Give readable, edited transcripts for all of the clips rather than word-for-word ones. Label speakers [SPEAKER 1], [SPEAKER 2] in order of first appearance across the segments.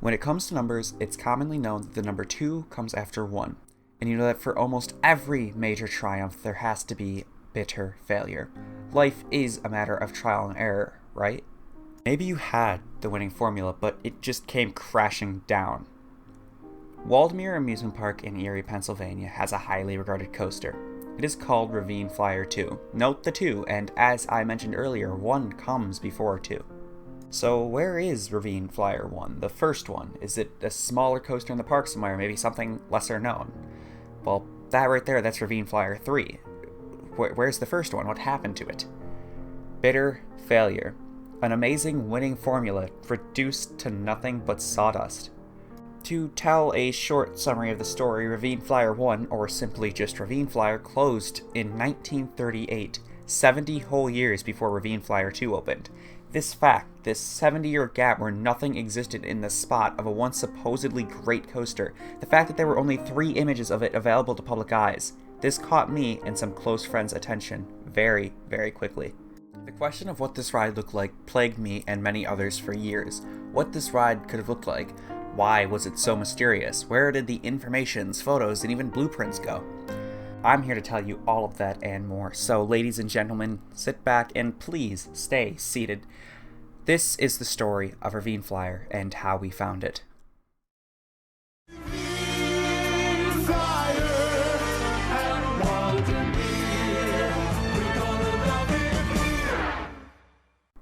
[SPEAKER 1] When it comes to numbers, it's commonly known that the number 2 comes after 1, and you know that for almost every major triumph there has to be bitter failure. Life is a matter of trial and error, right? Maybe you had the winning formula, but it just came crashing down. Waldemere Amusement Park in Erie, Pennsylvania has a highly regarded coaster. It is called Ravine Flyer II. Note the 2, and as I mentioned earlier, 1 comes before 2. So where is Ravine Flyer I, the first one? Is it a smaller coaster in the park somewhere, maybe something lesser known? Well, that right there, that's Ravine Flyer III. Where's the first one? What happened to it? Bitter failure. An amazing winning formula reduced to nothing but sawdust. To tell a short summary of the story, Ravine Flyer I, or simply just Ravine Flyer, closed in 1938, 70 whole years before Ravine Flyer II opened. This fact, this 70-year gap where nothing existed in the spot of a once supposedly great coaster, the fact that there were only 3 images of it available to public eyes, this caught me and some close friends' attention very, very quickly. The question of what this ride looked like plagued me and many others for years. What this ride could have looked like. Why was it so mysterious? Where did the informations, photos, and even blueprints go? I'm here to tell you all of that and more. So, ladies and gentlemen, sit back and please stay seated. This is the story of Ravine Flyer and how we found it.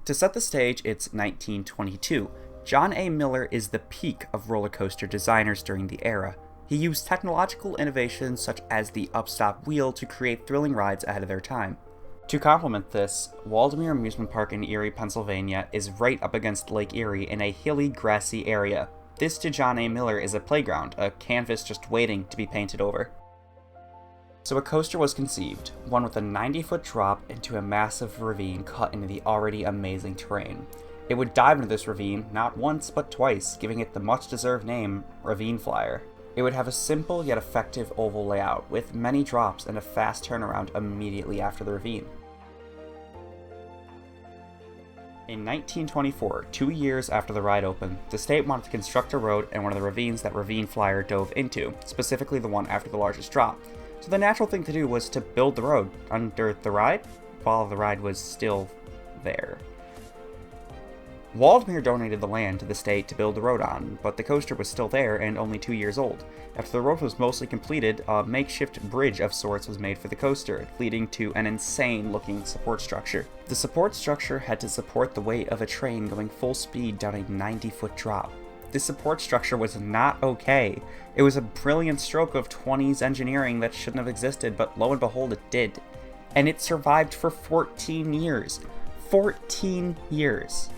[SPEAKER 1] To set the stage, it's 1922. John A. Miller is the peak of roller coaster designers during the era. He used technological innovations such as the upstop wheel to create thrilling rides ahead of their time. To complement this, Waldemere Amusement Park in Erie, Pennsylvania is right up against Lake Erie in a hilly, grassy area. This to John A. Miller is a playground, a canvas just waiting to be painted over. So a coaster was conceived, one with a 90-foot drop into a massive ravine cut into the already amazing terrain. It would dive into this ravine not once but twice, giving it the much-deserved name Ravine Flyer. It would have a simple yet effective oval layout, with many drops and a fast turnaround immediately after the ravine. In 1924, 2 years after the ride opened, the state wanted to construct a road in one of the ravines that Ravine Flyer dove into, specifically the one after the largest drop. So the natural thing to do was to build the road under the ride, while the ride was still there. Waldemere donated the land to the state to build the road on, but the coaster was still there and only 2 years old. After the road was mostly completed, a makeshift bridge of sorts was made for the coaster, leading to an insane-looking support structure. The support structure had to support the weight of a train going full speed down a 90-foot drop. This support structure was not okay. It was a brilliant stroke of 20s engineering that shouldn't have existed, but lo and behold, it did. And it survived for 14 years. 14 years!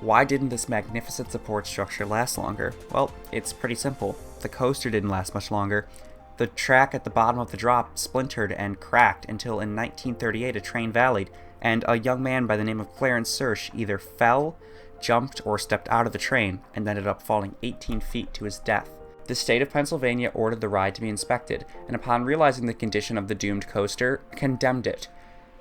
[SPEAKER 1] Why didn't this magnificent support structure last longer? Well, it's pretty simple. The coaster didn't last much longer. The track at the bottom of the drop splintered and cracked until in 1938 a train valleyed, and a young man by the name of Clarence Search either fell, jumped, or stepped out of the train, and ended up falling 18 feet to his death. The state of Pennsylvania ordered the ride to be inspected, and upon realizing the condition of the doomed coaster, condemned it.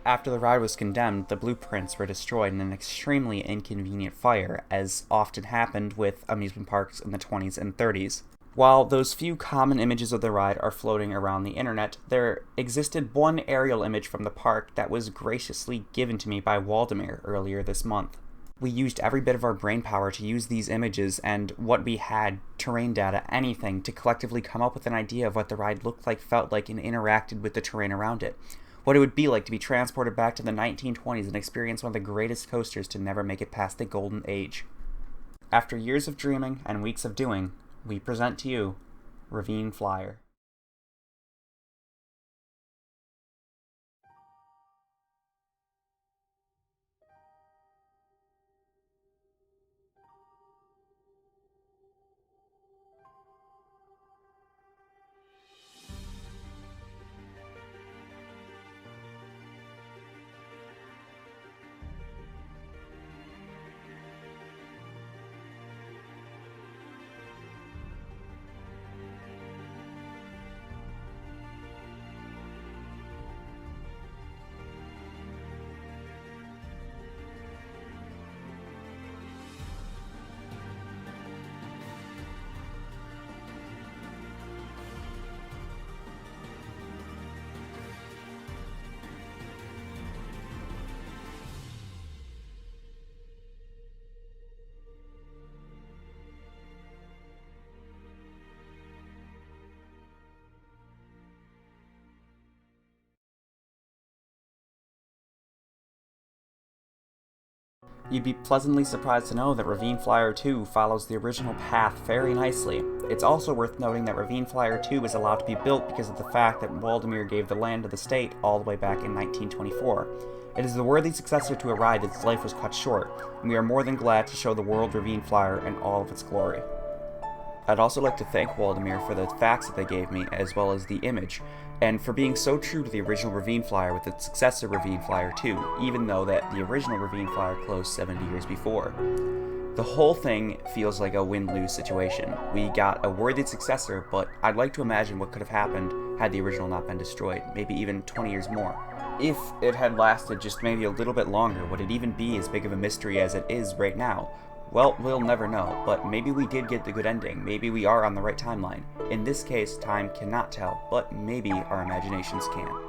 [SPEAKER 1] After the ride was condemned, the blueprints were destroyed in an extremely inconvenient fire, as often happened with amusement parks in the 20s and 30s. While those few common images of the ride are floating around the internet, there existed one aerial image from the park that was graciously given to me by Waldemere earlier this month. We used every bit of our brainpower to use these images and what we had, terrain data, anything, to collectively come up with an idea of what the ride looked like, felt like, and interacted with the terrain around it. What it would be like to be transported back to the 1920s and experience one of the greatest coasters to never make it past the golden age. After years of dreaming and weeks of doing, we present to you Ravine Flyer. You'd be pleasantly surprised to know that Ravine Flyer II follows the original path very nicely. It's also worth noting that Ravine Flyer II is allowed to be built because of the fact that Waldemar gave the land to the state all the way back in 1924. It is the worthy successor to a ride that its life was cut short, and we are more than glad to show the world Ravine Flyer in all of its glory. I'd also like to thank Waldemar for the facts that they gave me, as well as the image, and for being so true to the original Ravine Flyer with its successor Ravine Flyer II, even though that the original Ravine Flyer closed 70 years before. The whole thing feels like a win-lose situation. We got a worthy successor, but I'd like to imagine what could have happened had the original not been destroyed, maybe even 20 years more. If it had lasted just maybe a little bit longer, would it even be as big of a mystery as it is right now? Well, we'll never know, but maybe we did get the good ending. Maybe we are on the right timeline. In this case, time cannot tell, but maybe our imaginations can.